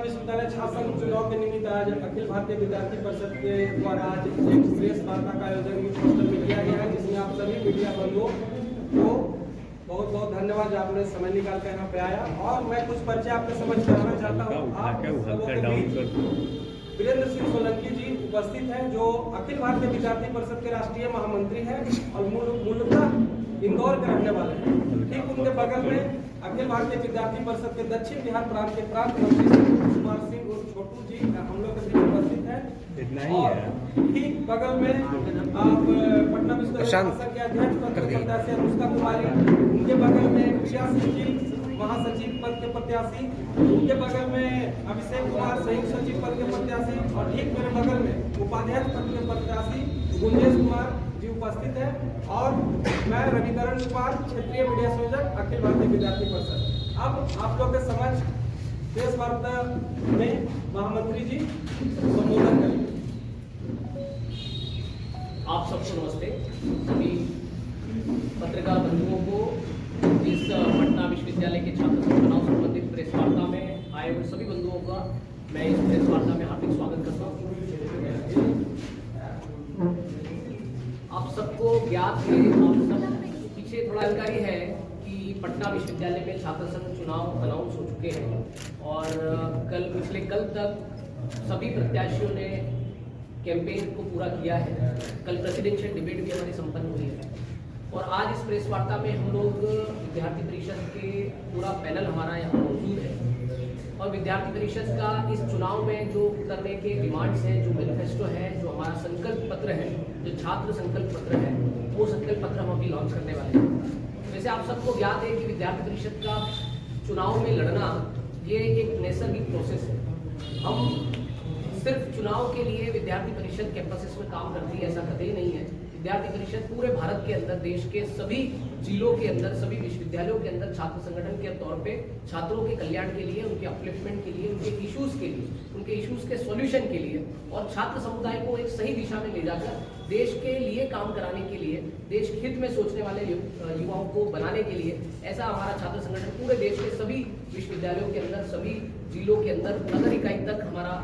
विश्वविद्यालय छात्र संघ चुनाव के निमित्त आज अखिल भारतीय विद्यार्थी परिषद के द्वारा आज एक प्रेस वार्ता का आयोजन पोस्टर में किया गया है, जिसमें आप सभी मीडिया बंधुओं को बहुत बहुत धन्यवाद जो आपने समय निकाल कर यहाँ पे आया। और मैं कुछ परिचय आपके समझ कराना चाहता हूँ। आप वीरेंद्र सिंह सोलंकी जी उपस्थित हैं, जो अखिल भारतीय विद्यार्थी परिषद के राष्ट्रीय महामंत्री हैं और मूलतः इंदौर के रहने वाले हैं। ठीक उनके बगल में अखिल भारतीय विद्यार्थी परिषद के दक्षिण बिहार प्रांत के प्रांत मंत्री कुमार सिंह और छोटू जी हम लोग के बीच उपस्थित हैं। और ठीक बगल में आप पटना विश्वविद्यालय के अध्यक्ष पद के प्रत्याशी अनुष्का कुमारी, उनके बगल में प्रिया सिंह जी महासचिव पद के प्रत्याशी, उनके बगल में अभिषेक कुमार संयुक्त सचिव पद के प्रत्याशी, और ठीक मेरे बगल में उपाध्यक्ष पद के प्रत्याशी गुंजेश कुमार जी उपस्थित है। और मैं रविकरण कुमार, क्षेत्रीय मीडिया संयोजक, अखिल भारतीय विद्यार्थी परिषद। अब आप लोग के समझ प्रेस वार्ता में महामंत्री जी संबोधन करेंगे। आप सबको नमस्ते। सभी पत्रकार बंधुओं को इस पटना विश्वविद्यालय के छात्र संघ चुनाव संबंधित प्रेस वार्ता में आए हुए सभी बंधुओं का मैं इस प्रेस वार्ता में हार्दिक स्वागत करता हूँ। आप सबको ज्ञात है, आप सब पीछे थोड़ा जानकारी है कि पटना विश्वविद्यालय में छात्र संघ चुनाव अनाउंस हो चुके हैं और पिछले कल तक सभी प्रत्याशियों ने कैंपेन को पूरा किया है। कल प्रेसिडेंशियल डिबेट भी हमारी संपन्न हुई है और आज इस प्रेस वार्ता में हम लोग विद्यार्थी परिषद के पूरा पैनल हमारा यहाँ मौजूद है और विद्यार्थी परिषद का इस चुनाव में जो करने के डिमांड्स हैं, जो मैनिफेस्टो है, जो हमारा संकल्प पत्र है, जो छात्र संकल्प पत्र है, वो संकल्प पत्र हम अभी लॉन्च करने वाले हैं। वैसे आप सबको ज्ञात है कि विद्यार्थी परिषद का चुनाव में लड़ना ये एक नैसर्गिक प्रोसेस है। हम सिर्फ चुनाव के लिए विद्यार्थी परिषद कैंपसेस में काम करती है, ऐसा कतई नहीं है। विद्यार्थी परिषद पूरे भारत के अंदर, देश के सभी जिलों के अंदर, सभी विश्वविद्यालयों के अंदर छात्र संगठन के तौर पे छात्रों के कल्याण के लिए, उनके अपलिफ्टमेंट के लिए, उनके इश्यूज के लिए, उनके इश्यूज के सॉल्यूशन के लिए और छात्र समुदाय को एक सही दिशा में ले जाकर देश के लिए काम कराने के लिए, देश हित में सोचने वाले युवाओं को बनाने के लिए, ऐसा हमारा छात्र संगठन पूरे देश के सभी विश्वविद्यालयों के अंदर, सभी जिलों के अंदर, नगर इकाई तक हमारा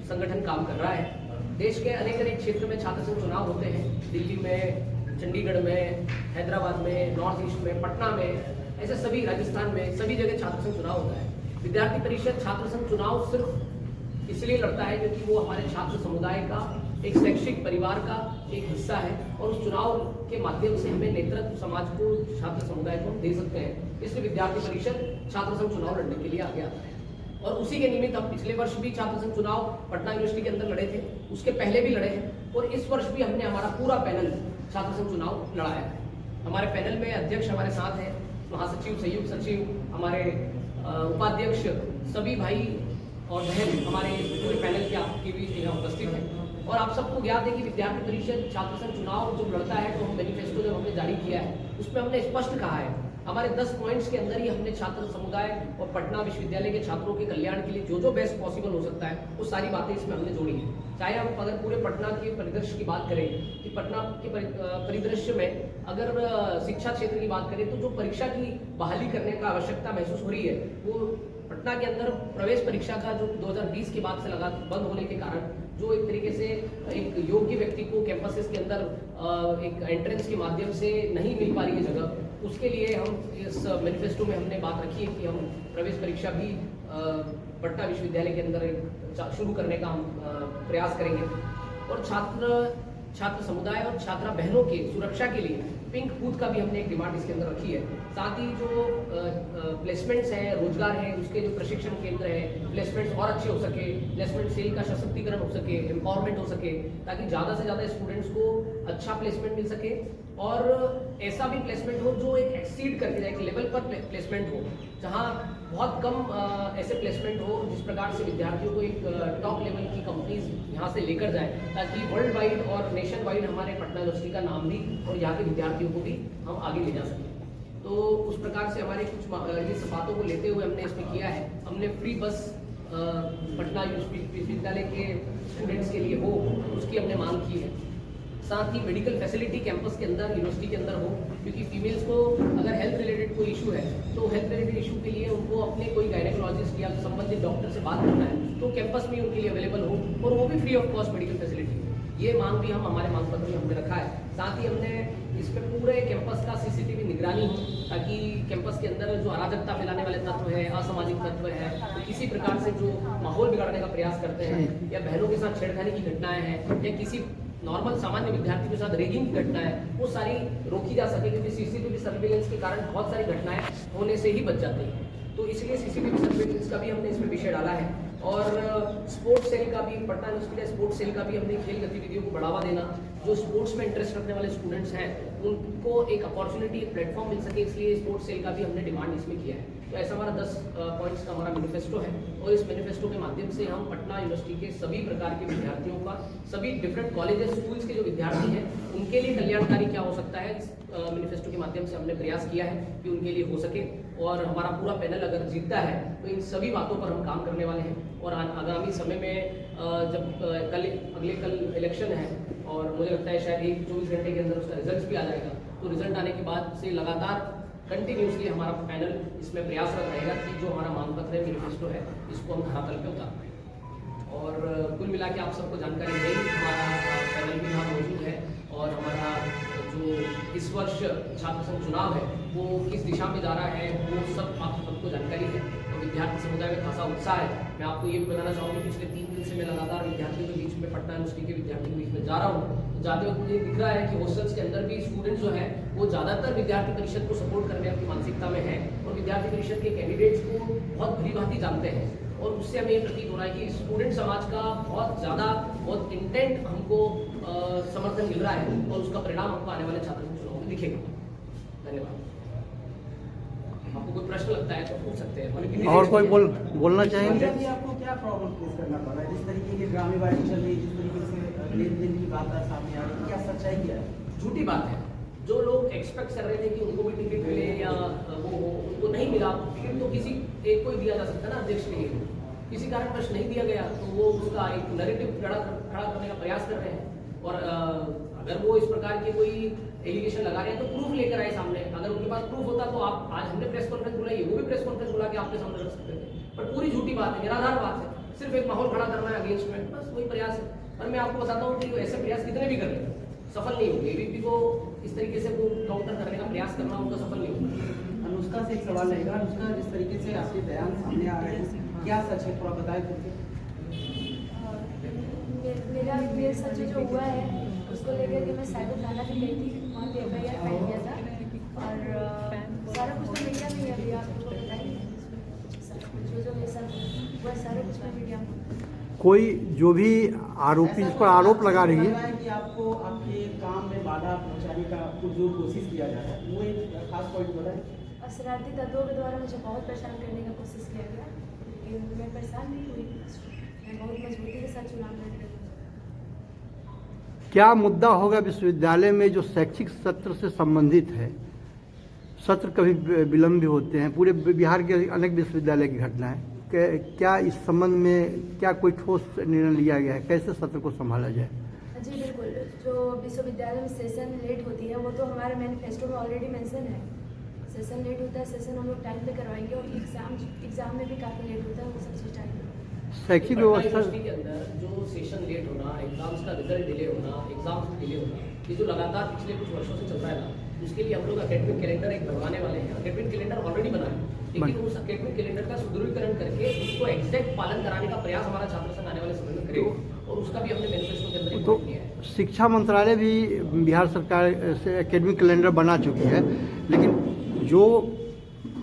संगठन काम कर रहा है। देश के अनेक क्षेत्र में छात्र संघ चुनाव होते हैं, दिल्ली में, चंडीगढ़ में, हैदराबाद में, नॉर्थ ईस्ट में, पटना में, ऐसे सभी, राजस्थान में, सभी जगह छात्र संघ चुनाव होता है। विद्यार्थी परिषद छात्र संघ चुनाव सिर्फ इसलिए लड़ता है क्योंकि वो हमारे छात्र समुदाय का एक शैक्षिक परिवार का एक हिस्सा है और उस चुनाव के माध्यम से हमें नेतृत्व समाज को, छात्र समुदाय को दे सकते हैं। इसलिए विद्यार्थी परिषद छात्र संघ चुनाव लड़ने के लिए आगे आता है और उसी के निमित्त हम पिछले वर्ष भी छात्र संघ चुनाव पटना यूनिवर्सिटी के अंदर लड़े थे, उसके पहले भी लड़े हैं और इस वर्ष भी हमने हमारा पूरा पैनल छात्र संघ चुनाव लड़ाया है। हमारे पैनल में अध्यक्ष हमारे साथ हैं, महासचिव, संयुक्त सचिव, हमारे उपाध्यक्ष, सभी भाई और बहन हमारे पूरे पैनल के आपके बीच यहाँ उपस्थित हैं। और आप सबको ज्ञात है कि विद्यार्थी परिषद छात्र संघ चुनाव जब लड़ता है तो हम मैनिफेस्टो जब हमने जारी किया है उसमें हमने स्पष्ट कहा है, हमारे 10 पॉइंट्स के अंदर ही हमने छात्र समुदाय और पटना विश्वविद्यालय के छात्रों के कल्याण के लिए जो बेस्ट पॉसिबल हो सकता है वो सारी बातें इसमें हमने जोड़ी है। चाहे हम अगर पूरे पटना के परिदृश्य की बात करें कि पटना के परिदृश्य में अगर शिक्षा क्षेत्र की बात करें तो जो परीक्षा की बहाली करने का आवश्यकता महसूस हो रही है, वो पटना के अंदर प्रवेश परीक्षा का जो 2020 के बाद से बंद होने के कारण जो एक तरीके से एक योग्य व्यक्ति को कैंपसेस के अंदर एक एंट्रेंस के माध्यम से नहीं मिल पा रही है जगह, उसके लिए हम इस मैनिफेस्टो में हमने बात रखी है कि हम प्रवेश परीक्षा भी पटना विश्वविद्यालय के अंदर शुरू करने का हम प्रयास करेंगे। और छात्र समुदाय और छात्रा बहनों के सुरक्षा के लिए पिंक बूथ का भी हमने एक डिमांड इसके अंदर रखी है। साथ ही जो प्लेसमेंट्स हैं, रोजगार है, उसके जो प्रशिक्षण केंद्र है, प्लेसमेंट्स और अच्छे हो सके, प्लेसमेंट सेल का सशक्तिकरण हो सके, एम्पावरमेंट हो सके, ताकि ज़्यादा से ज़्यादा स्टूडेंट्स को अच्छा प्लेसमेंट मिल सके और ऐसा भी प्लेसमेंट हो जो एक एक्सीड करके जाए, एक लेवल पर प्लेसमेंट हो, जहाँ बहुत कम ऐसे प्लेसमेंट हो जिस प्रकार से विद्यार्थियों को एक टॉप लेवल की कंपनीज यहाँ से लेकर जाए, ताकि वर्ल्ड वाइड और नेशन वाइड हमारे पटना यूनिवर्सिटी का नाम भी और यहाँ के विद्यार्थियों को भी हम आगे ले जा सकें। तो उस प्रकार से हमारे कुछ इस बातों को लेते हुए हमने इसमें किया है। हमने फ्री बस पटना विश्वविद्यालय के स्टूडेंट्स के लिए हो, उसकी हमने मांग की है। साथ ही मेडिकल फैसिलिटी कैंपस के अंदर, यूनिवर्सिटी के अंदर हो, क्योंकि फीमेल्स को अगर हेल्थ रिलेटेड कोई इशू है तो हेल्थ रिलेटेड इशू के लिए उनको अपने कोई गायनेकोलॉजिस्ट या संबंधित डॉक्टर से बात करना है तो कैंपस में उनके लिए अवेलेबल हो, और वो भी free of cost medical facility. ये मांग भी हम हमारे मांग पत्र में हमने रखा है। साथ ही हमने इस पे पूरे कैंपस का सीसीटीवी निगरानी हो, ताकि कैंपस के अंदर जो अराजकता फैलाने वाले तत्व है, असामाजिक तत्व है, तो किसी प्रकार से जो माहौल बिगाड़ने का प्रयास करते हैं या बहनों के साथ छेड़खानी की घटनाएं हैं या किसी नॉर्मल सामान्य विद्यार्थी के साथ रेगिंग की घटना है, वो सारी रोकी जा सके, क्योंकि सीसीटीवी सर्विलेंस के कारण बहुत सारी घटनाएं होने से ही बच जाती हैं। तो इसलिए सीसीटीवी सर्विलेंस का भी हमने इसमें विषय डाला है, और स्पोर्ट्स सेल का भी, पटना यूनिवर्सिटी स्पोर्ट्स सेल का भी हमने खेल गतिविधियों को बढ़ावा देना, जो स्पोर्ट्स में इंटरेस्ट रखने वाले स्टूडेंट्स हैं उनको एक अपॉर्चुनिटी, एक प्लेटफॉर्म मिल सके, इसलिए स्पोर्ट्स सेल का भी हमने डिमांड इसमें किया है। तो ऐसा हमारा 10 पॉइंट्स का हमारा मैनिफेस्टो है, और इस मैनिफेस्टो के माध्यम से हम पटना यूनिवर्सिटी के सभी प्रकार के विद्यार्थियों का, सभी डिफरेंट कॉलेजेस, स्कूल्स के जो विद्यार्थी हैं उनके लिए कल्याणकारी क्या हो सकता है, इस मैनिफेस्टो के माध्यम से हमने प्रयास किया है कि उनके लिए हो सके। और हमारा पूरा पैनल अगर जीतता है तो इन सभी बातों पर हम काम करने वाले हैं, और आगामी समय में जब कल इलेक्शन है, और मुझे लगता है शायद 24 घंटे के अंदर उसका रिजल्ट भी आ जाएगा, तो रिजल्ट आने के बाद से लगातार कंटिन्यूसली हमारा पैनल इसमें प्रयासरत रहेगा कि जो हमारा मांग पत्र है, मैनिफेस्टो है, इसको हम धरातल पे उतार पाएं। और कुल मिला के आप सबको जानकारी दें, हमारा पैनल भी यहाँ मौजूद है, और हमारा जो इस वर्ष छात्र संघ चुनाव है वो किस दिशा में जा रहा है वो सब आप सबको जानकारी है, और विद्यार्थी समुदाय में खासा उत्साह है। मैं आपको ये भी बताना चाहूँगा, पिछले 3 दिन से मैं लगातार विद्यार्थियों के बीच में, पटना यूनिवर्सिटी के विद्यार्थियों के बीच में जा रहा हूँ, तो जाते वक्त मुझे दिख रहा है कि हॉस्टल्स के अंदर भी स्टूडेंट्स जो है वो ज़्यादातर विद्यार्थी परिषद को सपोर्ट करने की मानसिकता में है, और विद्यार्थी परिषद के कैंडिडेट्स को बहुत भली भांति जानते हैं, और उससे हमें ये प्रतीत हो रहा है कि स्टूडेंट समाज का बहुत ज़्यादा, बहुत इंटेंट हमको समर्थन मिल रहा है, और उसका परिणाम हमको आने वाले छात्र संघ चुनाव में दिखेगा। धन्यवाद। आपको कोई प्रश्न लगता है तो पूछ सकते हैं। और कोई बोलना चाहेंगे? आपको क्या प्रॉब्लम फेस करना पड़ रहा है, जिस तरीके की ड्रामेबाजी चल रही है, जिस तरीके से लेन देन की बात सामने आ रही है, क्या सच्चाई क्या है? झूठी बात है। जो लोग एक्सपेक्ट कर रहे थे कि उनको भी टिकट मिले या वो उनको नहीं मिला टिकट, तो किसी एक को ही दिया जा सकता है ना अध्यक्ष के लिए। किसी कारणवश नहीं दिया गया तो वो उसका एक नैरेटिव खड़ा करने का प्रयास कर रहे हैं, और अगर वो इस प्रकार के कोई एलिगेशन लगा रहे हैं तो प्रूफ लेकर आए सामने। अगर उनके पास प्रूफ होता तो आप, आज हमने प्रेस कॉन्फ्रेंस बुलाई है, वो भी प्रेस कॉन्फ्रेंस बुला के आपके सामने रख सकते थे, पर पूरी झूठी बात है, निराधार बात है, सिर्फ एक माहौल खड़ा करना है अगेंस्ट में, बस वही प्रयास है। और मैं आपको बताता हूँ कि ऐसे प्रयास कितने भी कर रहे हैं सफल नहीं होंगे। एबीपी को इस तरीके से वो काउंटर करने का प्रयास करना उनका सफल नहीं होगा। अनुष्का से एक सवाल रहेगा। अनुष्का, जिस तरीके से आपके बयान सामने आ रहे हैं, क्या सच है, थोड़ा बताएं करके। मेरे साथ जो हुआ है उसको लेकर के मैं साइबर थाना भी गई थी, वहाँ पे FIR फाइल किया था, और सारा कुछ तो मीडिया में अभी आप लोगों को बताइए, जो मेरे साथ हुआ सारा कुछ मैं मीडिया में। कोई जो भी आरोपी, जिस पर आरोप लगा रही है कि आपको आपके काम में बाधा पहुंचाने का जो कोशिश किया जा रहा है, वो एक खास पॉइंट बताएं। शरारती तत्वों के द्वारा मुझे बहुत परेशान करने का कोशिश किया गया, लेकिन मैं परेशान नहीं हुई, मैं बहुत मजबूती के साथ चुनाव लड़ रही हूँ। क्या मुद्दा होगा विश्वविद्यालय में जो शैक्षिक सत्र से संबंधित है? सत्र कभी विलंब भी होते हैं, पूरे बिहार के अनेक विश्वविद्यालय की घटना है। क्या इस संबंध में क्या कोई ठोस निर्णय लिया गया है, कैसे सत्र को संभाला जाए? जी बिल्कुल, जो विश्वविद्यालय में सेशन लेट होती है वो तो हमारे मैनिफेस्टो में ऑलरेडी मेंशन है। सेशन लेट होता है, सेशन हम लोग टाइम पे करवाएंगे, और एग्जाम में भी काफ़ी लेट होता है, वो सब चीज़ टाइम पे। शैक्षिक व्यवस्था के अंदर जो सेशन लेट होना, एग्जाम्स का रिजल्ट डिले होना, एग्जाम्स डिले होना, ये जो लगातार पिछले कुछ वर्षों से चल रहा है ना, उसके लिए हम लोग एकेडमिक कैलेंडर एक बनवाने वाले हैं। एकेडमिक कैलेंडर ऑलरेडी बना है, लेकिन उस एकेडमिक कैलेंडर का सुदृढ़ीकरण करके उसको एग्जैक्ट पालन कराने का प्रयास हमारा छात्र संघ आने वाले समय में करेगा, और उसका भी हमने मैनिफेस्टो के अंदर तो किया है। शिक्षा मंत्रालय भी बिहार सरकार से एकेडमिक कैलेंडर बना चुकी है, लेकिन जो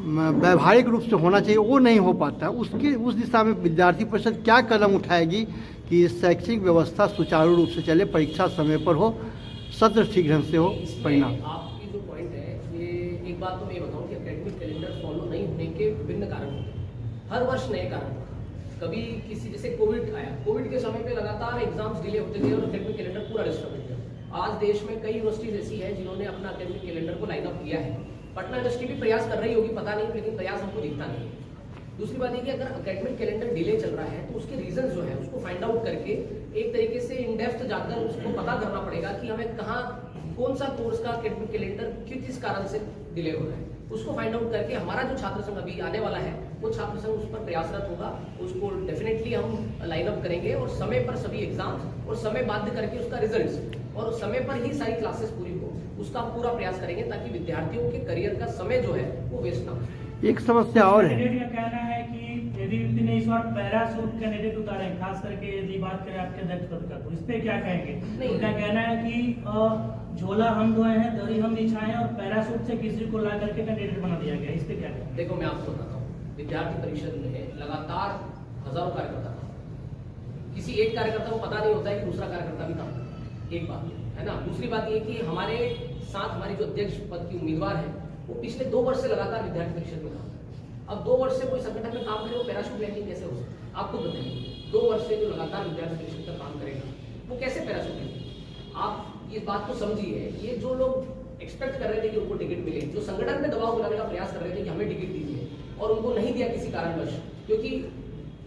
व्यावहारिक रूप से होना चाहिए वो नहीं हो पाता। उस दिशा में विद्यार्थी परिषद क्या कदम उठाएगी कि शैक्षिक व्यवस्था सुचारू रूप से चले, परीक्षा समय पर हो, सत्र ठीक ढंग से हो, परिणाम? आपकी जो पॉइंट है, ये एक बात तो मैं बताऊं कि एकेडमिक कैलेंडर फॉलो नहीं होने के विभिन्न कारण होते हैं, हर वर्ष नए कारण। कभी किसी, जैसे कोविड आया, कोविड के समय पे लगातार एग्जाम्स डिले होते थे और एकेडमिक कैलेंडर पूरा डिस्टर्ब हो गया। आज देश में कई यूनिवर्सिटीज ऐसी है जिन्होंने अपना एकेडमिक कैलेंडर को लाइन अप किया है। पटना यूनिवर्सिटी भी प्रयास कर रही होगी, पता नहीं, लेकिन प्रयास हमको दिखता नहीं है। दूसरी बात ये कि अगर एकेडमिक कैलेंडर डिले चल रहा है तो उसके रीजन जो है उसको फाइंड आउट करके एक तरीके से इन डेप्थ जाकर उसको पता करना पड़ेगा कि हमें कहाँ कौन सा कोर्स का एकेडमिक कैलेंडर किस कारण से डिले हो रहा है, उसको फाइंड आउट करके हमारा जो छात्र संघ अभी आने वाला है वो छात्र संघ उस पर प्रयासरत होगा, उसको डेफिनेटली हम लाइन अप करेंगे और समय पर सभी एग्जाम्स और समय बाध्य करके उसका रिजल्ट्स और समय पर ही सारी क्लासेस पूरी हो, उसका पूरा प्रयास करेंगे ताकि विद्यार्थियों के करियर का समय जो है वो वेस्ट ना हो। एक समस्या और है, कैंडिडेट का कहना है कि एबीवीपी ने इस बार पैराशूट कैंडिडेट उतारे हैं, खास करके यदि बात करें आपके अध्यक्ष पद का, तो इस पे क्या कहेंगे? उनका कहना है कि झोला हम धोए हैं, दरी हम बिछाए हैं और पैराशूट से किसी को ला करके कैंडिडेट बना दिया गया, इस पे क्या कहेंगे? देखो मैं आपको बताता हूँ, विद्यार्थी परिषद में लगातार हजारों कार्यकर्ता था, किसी एक कार्यकर्ता को पता नहीं होता है कि दूसरा कार्यकर्ता भी था, एक बात है ना। दूसरी बात ये कि हमारे साथ हमारी जो अध्यक्ष पद की उम्मीदवार है वो पिछले 2 वर्ष से लगातार विद्यार्थी परिषद में था। अब 2 वर्ष से कोई संगठन में काम करे वो पैराशूट लैंडिंग कैसे हो सकता है? आपको बताइए, 2 वर्ष से जो लगातार विद्यार्थी परिषद का काम करेगा वो कैसे पैराशूट लैंडिंग? आप ये बात को समझिए, ये जो लोग एक्सपेक्ट कर रहे थे कि उनको टिकट मिले, जो संगठन में दबाव बनाने का प्रयास कर रहे थे कि हमें टिकट दीजिए और उनको नहीं दिया किसी कारणवश, क्योंकि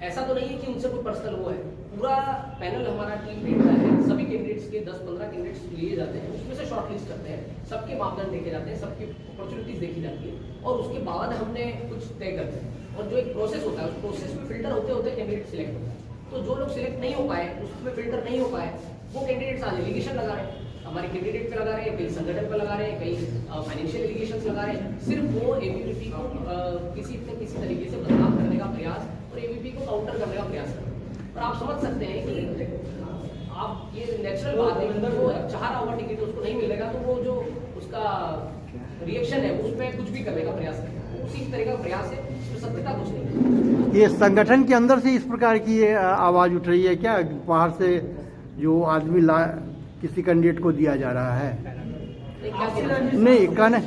ऐसा तो नहीं है कि उनसे कोई पर्सनल वो है, पूरा पैनल हमारा टीम भेजता है, सभी कैंडिडेट्स के 10-15 कैंडिडेट्स लिए जाते हैं, उसमें से शॉर्टलिस्ट करते हैं, सबके मापदंड देखे जाते हैं, सबकी अपॉर्चुनिटीज देखी जाती है और उसके बाद हमने कुछ तय करते हैं और जो एक प्रोसेस होता है उस प्रोसेस में फिल्टर होते होते कैंडिडेट सिलेक्ट होता है। तो जो लोग सिलेक्ट नहीं हो पाए, उसमें फिल्टर नहीं हो पाए, वो कैंडिडेट्स आज एलिगेशन लगा रहे हैं, हमारे कैंडिडेट पे लगा रहे हैं, कई संगठन पे लगा रहे हैं, कई फाइनेंशियल एलिगेशंस लगा रहे हैं, सिर्फ वो एबीवीपी को किसी तरीके से बदनाम करने का प्रयास और एबीवीपी को काउंटर करने का प्रयास कर रहे हैं। और आप समझ सकते हैं कि आप ये नेचुरल बात है कि वो चाह रहा होगा टिकट उसको नहीं मिलेगा तो वो जो उसका रिएक्शन है उसमें कुछ भी करने का प्रयास करेगा, उसी तरह का प्रयास है, उसमें सत्यता कुछ नहीं है। ये संगठन के अंदर से इस प्रकार की ये आवाज़ उठ रही है क्या, बाहर से जो आदमी किसी कैंडिडेट को दिया जा रहा है? नहीं, कहना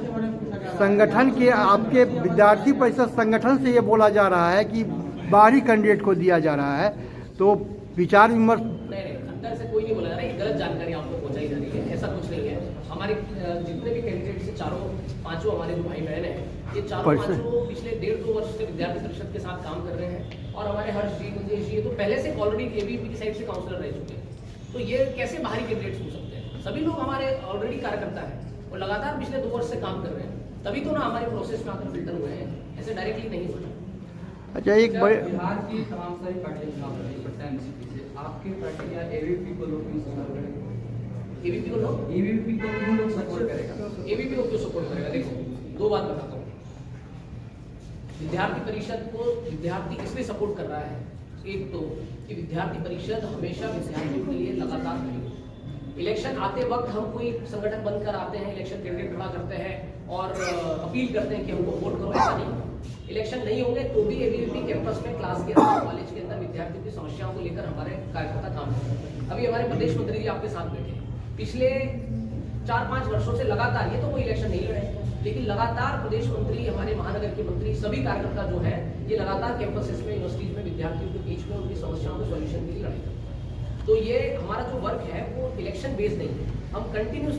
संगठन के आपके विद्यार्थी परिषद संगठन से ये बोला जा रहा है कि बाहरी कैंडिडेट को दिया जा रहा है, तो विचार विमर्श नहीं, अंदर से कोई नहीं बोला जा रहा है, ये गलत जानकारी आपको पहुंचाई जा रही है, ऐसा कुछ नहीं है। हमारे जितने भी कैंडिडेट से 4-5 हमारे जो भाई बहन हैं, ये 4-5 पिछले 1.5-2 वर्ष से विद्यार्थी परिषद के साथ काम कर रहे हैं और हमारे हर्ष जी, मुंजेश जी तो पहले से ऑलरेडी एबीवीपी की साइड से काउंसलर रह चुके हैं, तो ये कैसे बाहरी कैंडिडेट्स हो सकते हैं? सभी लोग हमारे ऑलरेडी कार्यकर्ता हैं और लगातार पिछले 2 वर्ष से काम कर रहे हैं, तभी तो ना हमारे प्रोसेस में आकर फिल्टर हुए हैं, ऐसे डायरेक्टली नहीं होता। अच्छा, एक बड़े बिहार की तमाम सारी पार्टियां चुनाव लड़ रही पटना एमसीपी से, आपकी पार्टी या एबीवीपी को लोग क्यों सपोर्ट करेगा? एबीवीपी को लोग क्यों लोग सपोर्ट करेगा? एबीवीपी को क्यों सपोर्ट करेगा? देखो 2 बात बताता हूँ। विद्यार्थी परिषद को विद्यार्थी इसलिए सपोर्ट कर रहा है, एक तो कि विद्यार्थी परिषद हमेशा विद्यार्थियों के लिए लगातार खड़ी है। इलेक्शन आते वक्त हम कोई संगठन बनकर आते हैं, इलेक्शन कैंडिडेट खड़ा करते हैं और अपील करते हैं कि हमको वोट करो, ऐसा नहीं। इलेक्शन नहीं होंगे तो भी एबीवीपी कैंपस में, क्लास के अंदर, कॉलेज के अंदर विद्यार्थियों की समस्याओं को लेकर हमारे कार्यकर्ता काम करते हैं। अभी हमारे प्रदेश मंत्री जी आपके साथ बैठे, पिछले 4-5 वर्षों से लगातार, ये तो कोई इलेक्शन नहीं लड़े, लेकिन लगातार प्रदेश मंत्री, हमारे महानगर के मंत्री, सभी कार्यकर्ता जो है ये लगातार कैंपसेस में, यूनिवर्सिटीज में विद्यार्थियों के बीच में उनकी समस्याओं के सॉल्यूशन के लिए लड़ाई करते हैं। तो ये हमारा जो वर्क है वो इलेक्शन बेस्ड नहीं है, हम कंटिन्यूस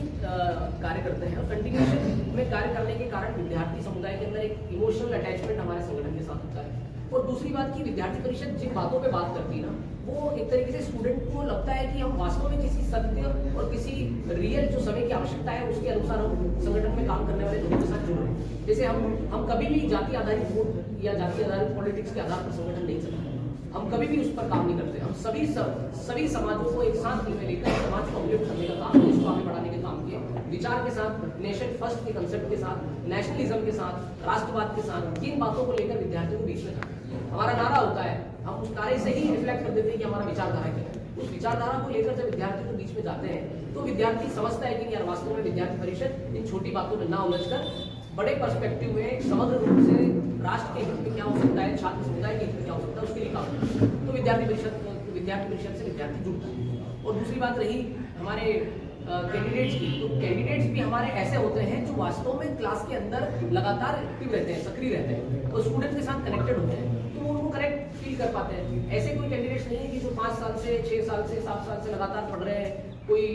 कार्य करते हैं और कंटिन्यूशन में कार्य करने के कारण विद्यार्थी समुदाय के अंदर एक इमोशनल अटैचमेंट हमारे संगठन के साथ होता है। और दूसरी बात की विद्यार्थी परिषद जिन बातों पे बात करती है ना, वो एक तरीके से स्टूडेंट को लगता है कि हम वास्तव में किसी सत्य और किसी रियल जो समय की आवश्यकता है उसके अनुसार हम संगठन में काम करने वाले लोगों के साथ जुड़ रहे हैं। जैसे हम कभी भी जाति आधारित वोट या जाति आधारित पॉलिटिक्स के आधार पर संगठन नहीं चलाते, हम कभी भी उस पर काम नहीं करते। हम सभी समाजों को एक साथ में लेकर समाज को अपलिफ्ट करने का काम, देश को आगे बढ़ाने के काम किए, विचार के साथ, नेशन फर्स्ट के कंसेप्ट के साथ, नेशनलिज्म के साथ, राष्ट्रवाद के साथ, किन बातों को लेकर विद्यार्थियों के बीच में जाते हैं। हमारा नारा होता है, हम उस नारे से ही रिफ्लेक्ट कर देते हैं कि हमारा विचारधारा क्या है। उस विचारधारा को लेकर जब विद्यार्थियों के बीच में जाते हैं तो विद्यार्थी समझता है कि यार वास्तव में विद्यार्थी परिषद इन छोटी बातों में ना उलझकर बड़े पर्सपेक्टिव में समग्र रूप से राष्ट्र के हित में क्या हो सकता है, छात्र समुदाय के हित में क्या हो सकता है, उसके लिए काम करता है। तो विद्यार्थी परिषद से विद्यार्थी जुड़ता है। और दूसरी बात रही हमारे कैंडिडेट्स की, तो कैंडिडेट्स भी हमारे ऐसे होते हैं जो वास्तव में क्लास के अंदर लगातार एक्टिव रहते हैं, सक्रिय रहते हैं, तो स्टूडेंट के साथ कनेक्टेड होते हैं, तो वो उनको करेक्ट फील कर पाते हैं। ऐसे कोई कैंडिडेट्स नहीं है कि जो 5 साल से 6 साल से 7 साल से लगातार पढ़ रहे हैं, कोई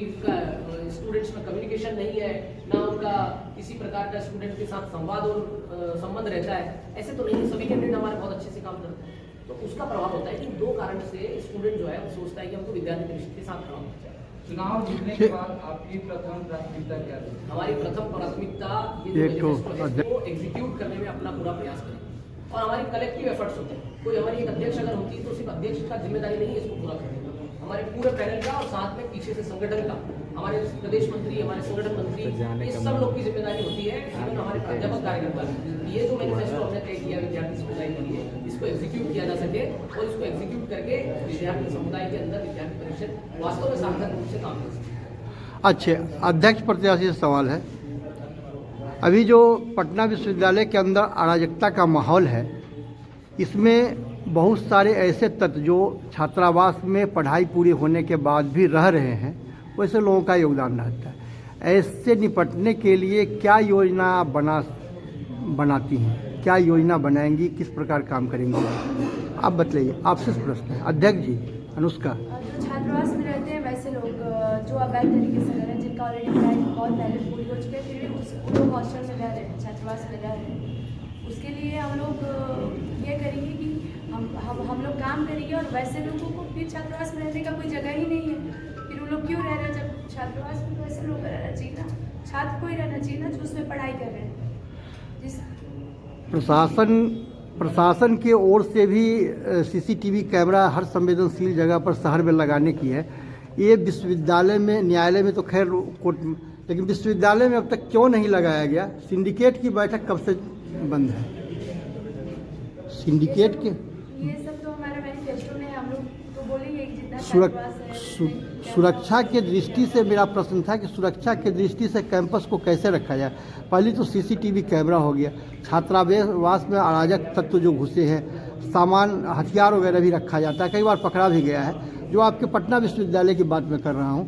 स्टूडेंट्स में कम्युनिकेशन नहीं है, ना उनका किसी प्रकार का स्टूडेंट के साथ संवाद और संबंध रहता है, ऐसे तो नहीं। सभी कैंडिडेट हमारे बहुत अच्छे से काम करते हैं। तो उसका प्रभाव होता है कि 2 कारण से स्टूडेंट जो है वो सोचता है कि हमको विद्यार्थी परिषद के साथ खड़ा होना चाहिए। चुनाव जीतने के बाद आपकी प्रथम प्राथमिकता क्या है? हमारी प्रथम प्राथमिकता ये जो मैनिफेस्टो है वो एग्जीक्यूट करने में अपना पूरा प्रयास करें, और हमारी कलेक्टिव एफर्ट्स होते हैं। कोई हमारी एक अध्यक्ष अगर होती है तो सिर्फ अध्यक्ष का जिम्मेदारी नहीं है इसको पूरा करने का, हमारे पूरे पैनल का और साथ में पीछे से संगठन का, हमारे प्रदेश मंत्री, हमारे संगठन मंत्री, ये सब लोग की जिम्मेदारी होती है। इवन हमारे प्राध्यापक कार्यकर्ता, ये जो मैनिफेस्टो हमने तय किया विद्यार्थी समुदाय के लिए, इसको एग्जीक्यूट किया जा सके और इसको एग्जीक्यूट करके विद्यार्थी समुदाय के अंदर विद्यार्थी परिषद वास्तव में सार्थक रूप से काम कर सके। अच्छे अध्यक्ष प्रत्याशी से सवाल है, अभी जो पटना विश्वविद्यालय के अंदर अराजकता का माहौल है, इसमें बहुत सारे ऐसे तत्व जो छात्रावास में पढ़ाई पूरी होने के बाद भी रह रहे हैं, वैसे लोगों का योगदान रहता है। ऐसे निपटने के लिए क्या योजना बनाती हैं, क्या योजना बनाएंगी, किस प्रकार काम करेंगी, आप बतलाइए। आपसे प्रश्न है अध्यक्ष जी। अनुष्का, जो छात्रावास में रहते हैं वैसे लोग जो अवैध तरीके से रह रहे हैं, जिनका ऑलरेडी पढ़ाई बहुत पहले पूरी हो चुकी है, फिर भी उस लोग हॉस्टल में रह रहे हैं, छात्रावास में रह रहे हैं, उसके लिए हम लोग ये करेंगे कि हम लोग काम करेंगे, और वैसे लोगों को फिर छात्रावास में रहने का कोई जगह ही नहीं है, फिर वो लोग क्यों रह रहे हैं जब छात्रावास में? तो ऐसे लोग रहना चाहिए ना, छात्र को ही रहना चाहिए ना जो उसमें पढ़ाई कर रहे हैं। जिस प्रशासन की ओर से भी सीसीटीवी कैमरा हर संवेदनशील जगह पर शहर में लगाने की है। ये विश्वविद्यालय में, न्यायालय में तो खैर कोर्ट, लेकिन विश्वविद्यालय में अब तक क्यों नहीं लगाया गया? सिंडिकेट की बैठक कब से बंद है? सिंडिकेट के ये सब तो हमारा मैनिफेस्टो में है, हम लोग तो बोलेंगे कि जितना सुरक्षा के दृष्टि से मेरा प्रश्न था कि सुरक्षा के दृष्टि से कैंपस को कैसे रखा जाए। पहले तो सीसीटीवी कैमरा हो गया, छात्रावास में अराजक तत्व जो घुसे हैं, सामान हथियार वगैरह भी रखा जाता है, कई बार पकड़ा भी गया है, जो आपके पटना विश्वविद्यालय की बात मैं कर रहा हूँ।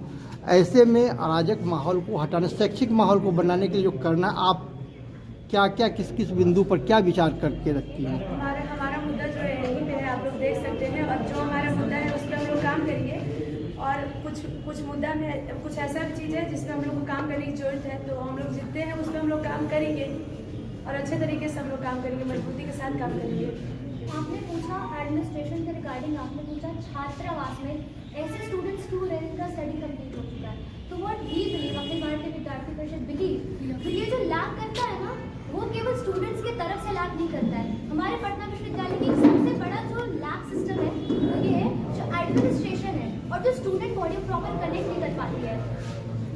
ऐसे में अराजक माहौल को हटाने, शैक्षिक माहौल को बनाने के लिए जो करना, आप क्या क्या किस किस बिंदु पर क्या विचार करके रखती हैं? हमारा मुद्दा जो है यहीं पे है, आप लोग देख सकते हैं, और जो हमारा मुद्दा है उस पर हम लोग काम करेंगे, और कुछ मुद्दा में कुछ ऐसा भी चीज़ है जिसमें हम लोग को काम करने की जरूरत है, तो हम लोग जितने हैं उस पर हम लोग काम करेंगे, और अच्छे तरीके से हम लोग काम करेंगे, मजबूती के साथ काम करेंगे। आपने पूछा एडमिनिस्ट्रेशन के रिगार्डिंग, आपने पूछा छात्रावास में ऐसे स्टूडेंट्स क्यों रहे जिनका स्टडी कंप्लीट हो चुका है, तो what we believe, Akhil Bharatiya विद्यार्थी परिषद बिलीव, तो ये जो लैक करता है ना, वो केवल स्टूडेंट्स के तरफ से लैक नहीं करता है। हमारे पटना विश्वविद्यालय की सबसे बड़ा जो लैक सिस्टम है वो ये है, जो एडमिनिस्ट्रेशन है और जो स्टूडेंट बॉडी प्रॉपर कनेक्ट नहीं कर पाती है,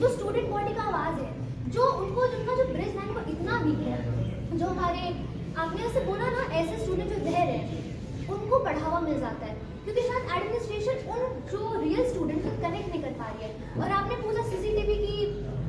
जो स्टूडेंट बॉडी का आवाज़ है, जो उनका जो ब्रिज लाइन को इतना वीक है, जो हमारे आपने जैसे बोला ना, ऐसे स्टूडेंट जो रह रहे हैं उनको बढ़ावा मिल जाता है, क्योंकि शायद एडमिनिस्ट्रेशन उन जो रियल स्टूडेंट को कनेक्ट नहीं कर पा रही है। और आपने पूछा सीसीटीवी की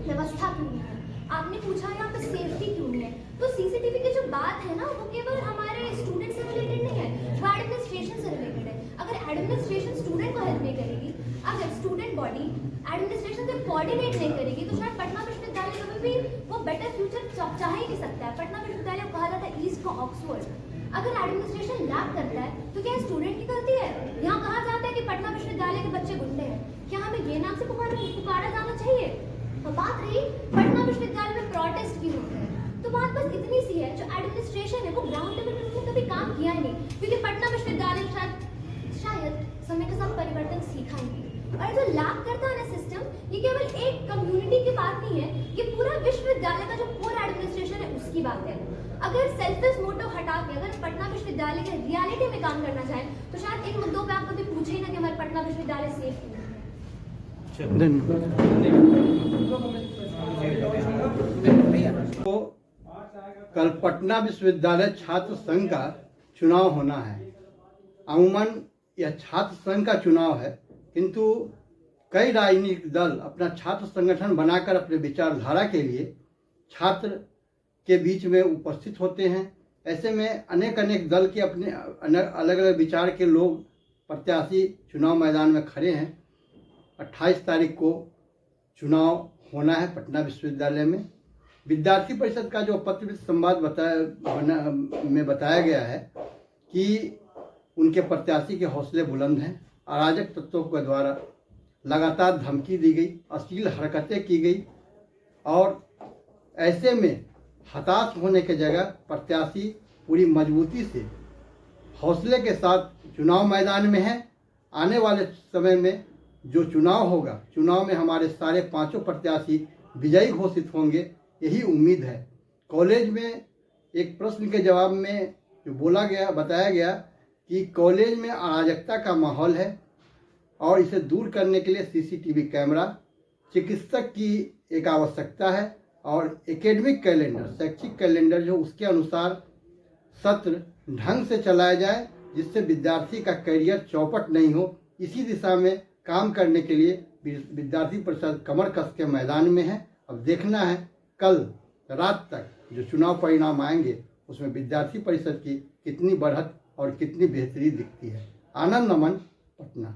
व्यवस्था क्यों नहीं है, आपने पूछा यहाँ पे सेफ्टी क्यों नहीं है, तो सीसीटीवी की जो बात है ना, वो केवल हमारे स्टूडेंट से रिलेटेड नहीं है, वो एडमिनिस्ट्रेशन से रिलेटेड है। अगर एडमिनिस्ट्रेशन स्टूडेंट को हेल्प नहीं करेगी, अगर स्टूडेंट बॉडी एडमिनिस्ट्रेशन से कोऑर्डिनेट नहीं करेगी, तो शायद पटना विश्वविद्यालय कभी भी वो बेटर फ्यूचर चाह ही नहीं सकता है। पटना विश्वविद्यालय को कहा जाता है ईस्ट का ऑक्सफोर्ड। अगर एडमिनिस्ट्रेशन लैक करता है तो क्या स्टूडेंट की गलती है? यहाँ कहा जाता है कि पटना विश्वविद्यालय के बच्चे गुंडे हैं, क्या हमें ये नाम से पुकारा जाना चाहिए? तो बात रही पटना विश्वविद्यालय में प्रोटेस्ट की होते हैं, तो बात बस इतनी सी है, जो एडमिनिस्ट्रेशन है वो ग्राउंड लेवल पे उसने कभी काम किया ही नहीं, क्योंकि पटना विश्वविद्यालय शायद समय के साथ परिवर्तन सीखा ही नहीं। और जो लैक करता है ना सिस्टम, ये केवल एक कम्युनिटी की बात नहीं है, ये पूरा विश्वविद्यालय का जो पूरा एडमिनिस्ट्रेशन है उसकी बात है। अगर सेल्फिश मोटिव हटा के अगर पटना विश्वविद्यालय के रियलिटी में काम करना चाहें, तो शायद इन मुद्दों पे आप कभी पूछे ही ना कि हमारे पटना विश्वविद्यालय सेफ क्यों है। तो कल पटना विश्वविद्यालय छात्र संघ का चुनाव होना है। अमूमन यह छात्र संघ का चुनाव है, किंतु कई राजनीतिक दल अपना छात्र संगठन बनाकर अपने विचारधारा के लिए छात्र के बीच में उपस्थित होते हैं। ऐसे में अनेक दल के अपने अलग अलग विचार के लोग प्रत्याशी चुनाव मैदान में खड़े हैं। 28 तारीख को चुनाव होना है पटना विश्वविद्यालय में। विद्यार्थी परिषद का जो पत्र संवाद में बताया गया है कि उनके प्रत्याशी के हौसले बुलंद हैं, अराजक तत्वों के द्वारा लगातार धमकी दी गई, अश्लील हरकतें की गई और ऐसे में हताश होने की जगह प्रत्याशी पूरी मजबूती से हौसले के साथ चुनाव मैदान में है। आने वाले समय में जो चुनाव होगा, चुनाव में हमारे सारे पांचों प्रत्याशी विजयी घोषित होंगे, यही उम्मीद है। कॉलेज में एक प्रश्न के जवाब में जो बताया गया कि कॉलेज में अराजकता का माहौल है और इसे दूर करने के लिए सीसीटीवी कैमरा, चिकित्सक की एक आवश्यकता है और एकेडमिक कैलेंडर, शैक्षिक कैलेंडर जो उसके अनुसार सत्र ढंग से चलाया जाए, जिससे विद्यार्थी का करियर चौपट नहीं हो। इसी दिशा में काम करने के लिए विद्यार्थी परिषद कमर कस के मैदान में है। अब देखना है कल रात तक जो चुनाव परिणाम आएंगे उसमें विद्यार्थी परिषद की कितनी बढ़त और कितनी बेहतरी दिखती है। आनंद नमन, पटना।